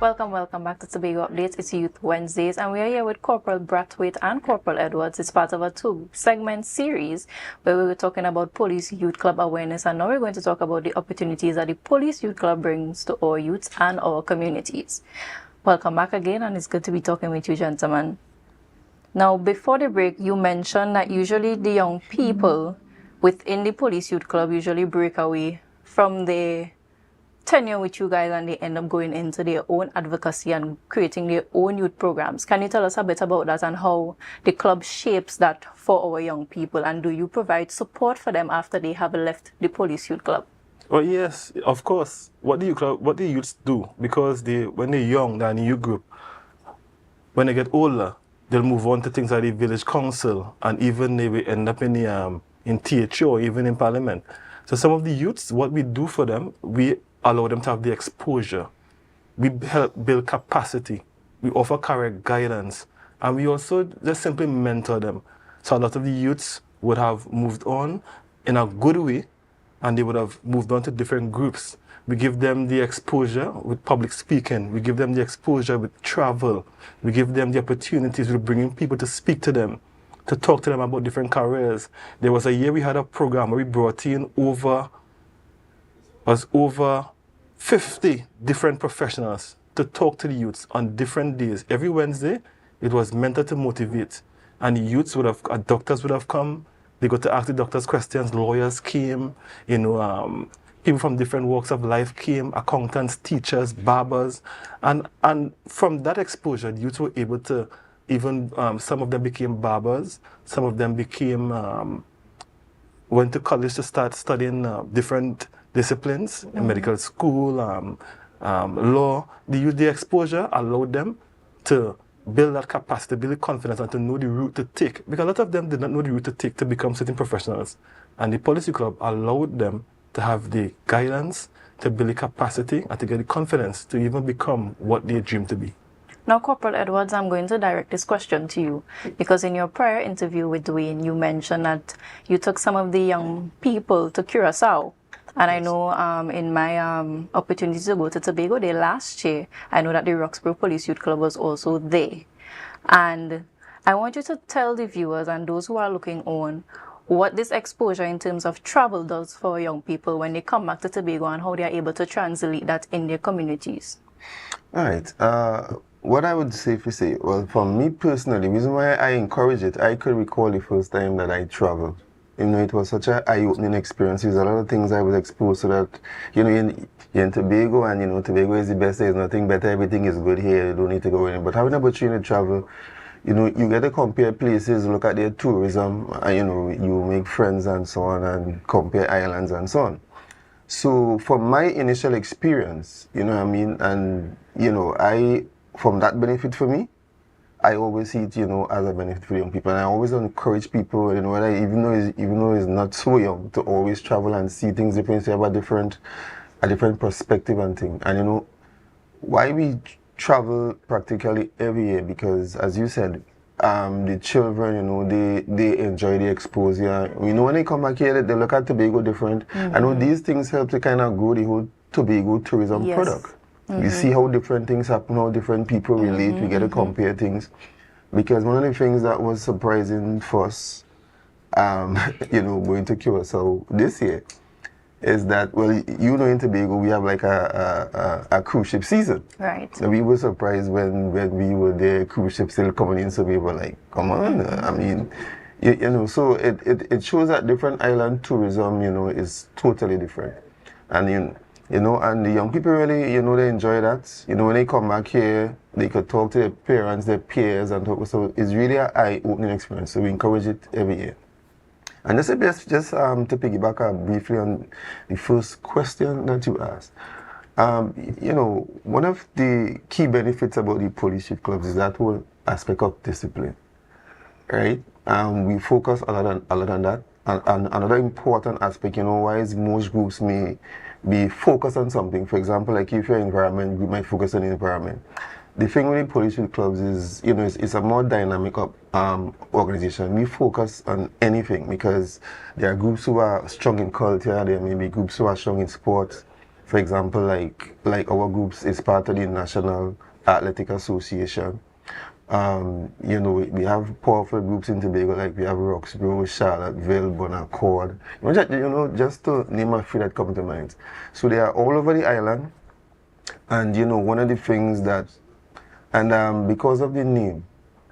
Welcome back to Tobago Updates. It's Youth Wednesdays, and we are here with Corporal Brathwaite and Corporal Edwards. It's part of a two-segment series where we were talking about Police Youth Club awareness, and now we're going to talk about the opportunities that the Police Youth Club brings to our youths and our communities. Welcome back again, and it's good to be talking with you, gentlemen. Now, before the break, you mentioned that usually the young people within the Police Youth Club usually break away from the tenure with you guys and they end up going into their own advocacy and creating their own youth programs. Can you tell us a bit about that and how the club shapes that for our young people, and do you provide support for them after they have left the Police Youth Club? Well, yes, of course. What the youths do, because when they're young, they're in a youth group. When they get older, they'll move on to things like the village council, and even they will end up in the in THO or even in parliament. So some of the youths, what we do for them, we allow them to have the exposure. We help build capacity. We offer correct guidance. And we also just simply mentor them. So a lot of the youths would have moved on in a good way, and they would have moved on to different groups. We give them the exposure with public speaking. We give them the exposure with travel. We give them the opportunities with bringing people to speak to them, to talk to them about different careers. There was a year we had a program where we brought in over 50 different professionals to talk to the youths on different days. Every Wednesday, it was mentor to motivate. And the youths doctors would have come. They got to ask the doctors questions. Lawyers came, people from different walks of life came, accountants, teachers, barbers. And from that exposure, the youths were able to some of them became barbers. Some of them went to college to start studying different disciplines, in medical school, law. The exposure allowed them to build that capacity, build confidence, and to know the route to take. Because a lot of them did not know the route to take to become certain professionals. And the Police Youth Club allowed them to have the guidance, to build the capacity, and to get the confidence to even become what they dream to be. Now, Corporal Edwards, I'm going to direct this question to you, because in your prior interview with Dwayne, you mentioned that you took some of the young people to Curacao. And I know in my opportunity to go to Tobago Day last year, I know that the Roxborough Police Youth Club was also there. And I want you to tell the viewers and those who are looking on what this exposure in terms of travel does for young people when they come back to Tobago and how they are able to translate that in their communities. All right. What I would say, well, for me personally, the reason why I encourage it, I could recall the first time that I traveled. It was such an eye-opening experience. There's a lot of things I was exposed to that, you're in Tobago, and Tobago is the best. There's nothing better. Everything is good here. You don't need to go anywhere. But having an opportunity to travel, you get to compare places, look at their tourism, and, you make friends and so on, and compare islands and so on. So from my initial experience, and, from that benefit for me, I always see it, as a benefit for young people. And I always encourage people, even though it's not so young, to always travel and see things different, have a different perspective and thing. And why we travel practically every year, because as you said, the children, they enjoy the exposure. When they come back here, they look at Tobago different. I know these things help to kind of grow the whole Tobago tourism product. You see how different things happen, how different people relate. We get to compare things. Because one of the things that was surprising for us, going to Curacao this year, is that, well, in Tobago, we have like a cruise ship season. Right. So we were surprised when we were there, cruise ships still coming in, so we were like, come on. So it shows that different island tourism, is totally different. And, and the young people really, they enjoy that. When they come back here, they could talk to their parents, their peers, and talk. So it's really an eye-opening experience. So we encourage it every year. And just to piggyback briefly on the first question that you asked, one of the key benefits about the police youth clubs is that whole aspect of discipline, right? We focus a lot on that. And another important aspect, why is most groups may be focused on something. For example, like if you're environment, we might focus on the environment. The thing with the police youth clubs is, it's a more dynamic organization. We focus on anything because there are groups who are strong in culture, there may be groups who are strong in sports, For example, like our groups is part of the National Athletic Association. You know, we have powerful groups in Tobago, like we have Roxborough, Charlottesville, Bonaccord. You know, just to name a few that come to mind. So they are all over the island. And, you know, one of the things that, and because of the name,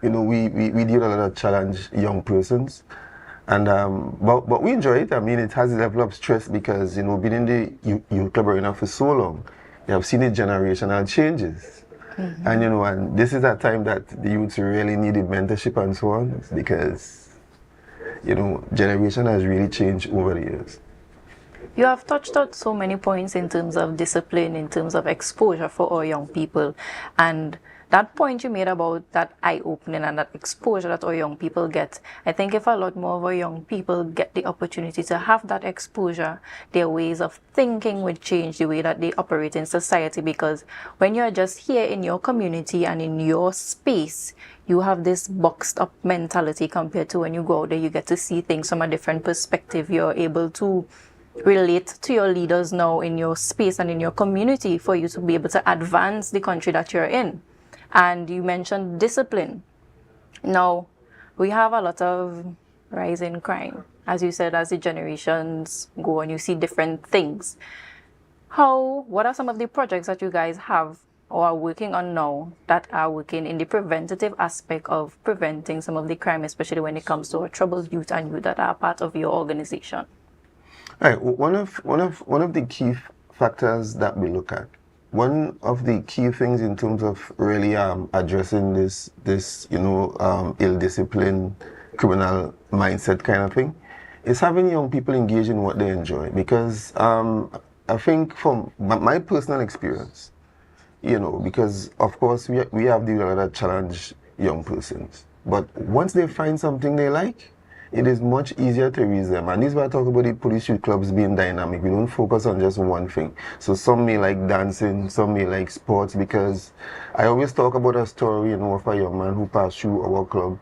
you know, we deal a lot of challenge young persons. And, but we enjoy it. I mean, it has a level of stress because, you know, being in the youth club arena for so long, you have seen the generational changes. And, you know, and this is a time that the youths really needed mentorship and so on, because, you know, generation has really changed over the years. You have touched on so many points in terms of discipline, in terms of exposure for our young people. And that point you made about that eye-opening and that exposure that our young people get, I think if a lot more of our young people get the opportunity to have that exposure, their ways of thinking would change, the way that they operate in society. Because when you're just here in your community and in your space, you have this boxed up mentality compared to when you go out there, you get to see things from a different perspective. You're able to relate to your leaders now in your space and in your community for you to be able to advance the country that you're in. And you mentioned discipline. Now, we have a lot of rise in crime. As you said, as the generations go and you see different things. What are some of the projects that you guys have or are working on now that are working in the preventative aspect of preventing some of the crime, especially when it comes to our troubled youth and youth that are part of your organization? All right, one of the key factors that we look at, one of the key things in terms of really addressing this you know, ill-disciplined criminal mindset kind of thing, is having young people engage in what they enjoy. Because I think from my personal experience, you know, because of course we have the other challenge young persons, but once they find something they like, it is much easier to reach them. And this is why I talk about the police youth clubs being dynamic. We don't focus on just one thing. So some may like dancing, some may like sports, because I always talk about a story, you know, of a young man who passed through our club.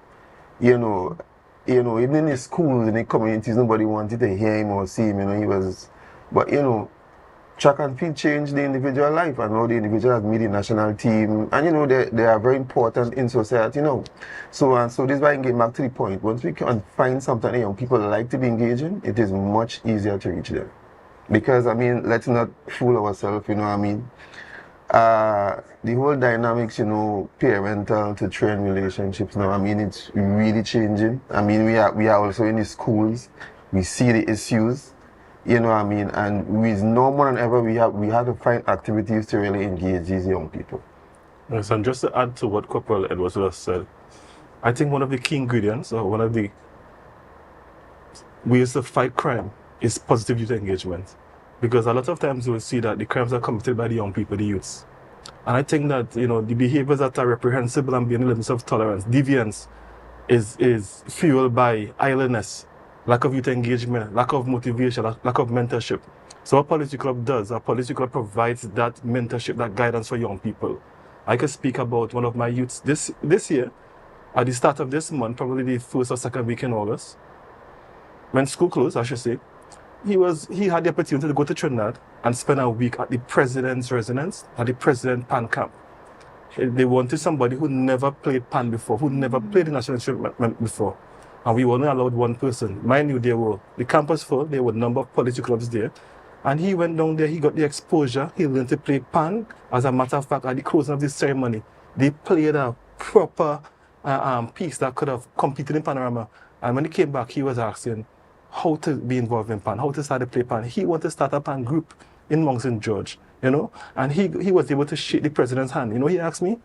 You know, even in his schools, in the communities, nobody wanted to hear him or see him, you know, he was, but you know, track and field changed the individual life, and now the individual has made the national team, and you know they are very important in society, you know. So this is why I get back to the point. Once we can find something that young people like to be engaged in, it is much easier to reach them. Because I mean, let's not fool ourselves, you know what I mean. The whole dynamics, you know, parental to train relationships now, I mean, it's really changing. I mean, we are also in the schools, we see the issues. You know what I mean? And with no more than ever, we have to find activities to really engage these young people. Yes, and just to add to what Corporal Edwards just said, I think one of the key ingredients, or one of the ways to fight crime, is positive youth engagement. Because a lot of times we will see that the crimes are committed by the young people, the youths. And I think that, you know, the behaviors that are reprehensible and beyond the limits of tolerance, deviance, is fueled by idleness, lack of youth engagement, lack of motivation, lack of mentorship. So our policy club does. Our policy club provides that mentorship, that guidance for young people. I can speak about one of my youths this year, at the start of this month, probably the first or second week in August, when school closed, I should say, he had the opportunity to go to Trinidad and spend a week at the president's residence, at the president pan camp. They wanted somebody who never played pan before, who never played the national instrument before. And we only allowed one person. Mind you, the campus full, there were a number of policy clubs there. And he went down there, he got the exposure, he learned to play pan. As a matter of fact, at the closing of this ceremony, they played a proper piece that could have competed in Panorama. And when he came back, he was asking how to be involved in pan, how to start to play pan. He wanted to start a pan group in Mount St. George, you know. And he was able to shake the president's hand. You know, he asked me,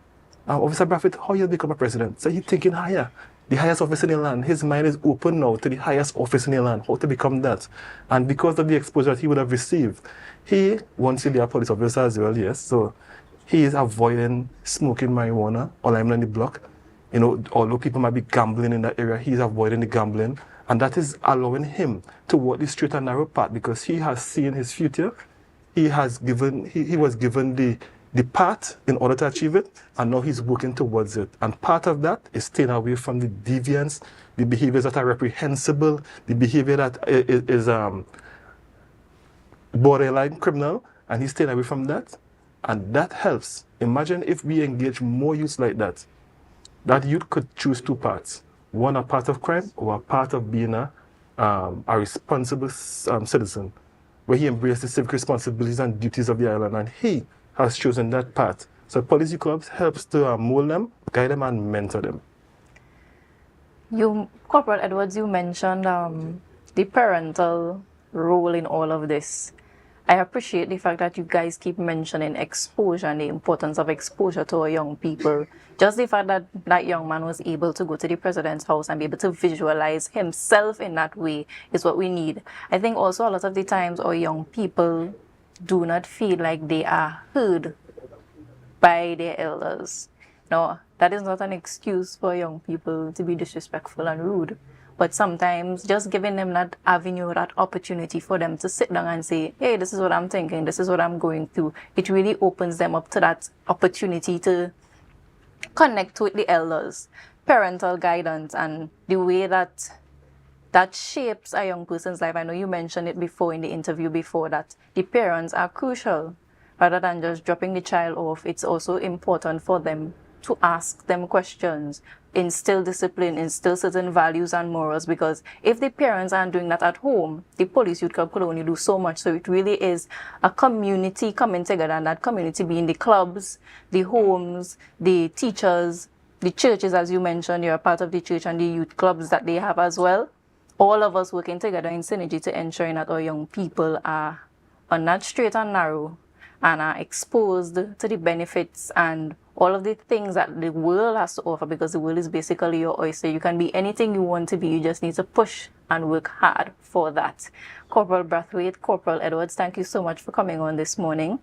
Officer Brathwaite, how you become a president? So he's thinking higher. The highest office in the land. His mind is open now to the highest office in the land, how to become that. And because of the exposure that he would have received, he wants to be a police officer as well, yes. So he is avoiding smoking marijuana or I'm on the block. You know, although people might be gambling in that area, he's avoiding the gambling. And that is allowing him to walk the straight and narrow path because he has seen his future. He was given the path in order to achieve it, and now he's working towards it. And part of that is staying away from the deviance, the behaviors that are reprehensible, the behavior that is borderline criminal, and he's staying away from that, and that helps. Imagine if we engage more youths like that. That youth could choose two paths. One, a part of crime, or a part of being a responsible citizen, where he embraces civic responsibilities and duties of the island, and he has chosen that path. So police youth clubs helps to mold them, guide them, and mentor them. Corporal Edwards, you mentioned the parental role in all of this. I appreciate the fact that you guys keep mentioning exposure and the importance of exposure to our young people. Just the fact that that young man was able to go to the president's house and be able to visualize himself in that way is what we need. I think also a lot of the times our young people do not feel like they are heard by their elders. No, that is not an excuse for young people to be disrespectful and rude. But sometimes just giving them that avenue, that opportunity for them to sit down and say, hey, this is what I'm thinking, this is what I'm going through. It really opens them up to that opportunity to connect with the elders. Parental guidance and the way that shapes a young person's life. I know you mentioned it before in the interview before that the parents are crucial. Rather than just dropping the child off, it's also important for them to ask them questions, instill discipline, instill certain values and morals, because if the parents aren't doing that at home, the police youth club could only do so much. So it really is a community coming together, and that community being the clubs, the homes, the teachers, the churches, as you mentioned, you're a part of the church, and the youth clubs that they have as well. All of us working together in synergy to ensuring that our young people are on that straight and narrow and are exposed to the benefits and all of the things that the world has to offer, because the world is basically your oyster. You can be anything you want to be. You just need to push and work hard for that. Corporal Brathwaite, Corporal Edwards, thank you so much for coming on this morning.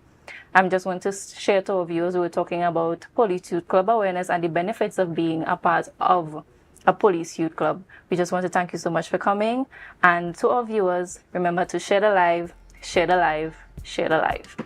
I just want to share to our viewers, we're talking about police youth club awareness and the benefits of being a part of a police youth club. We just want to thank you so much for coming. And to our viewers, remember to share the live, share the live, share the live.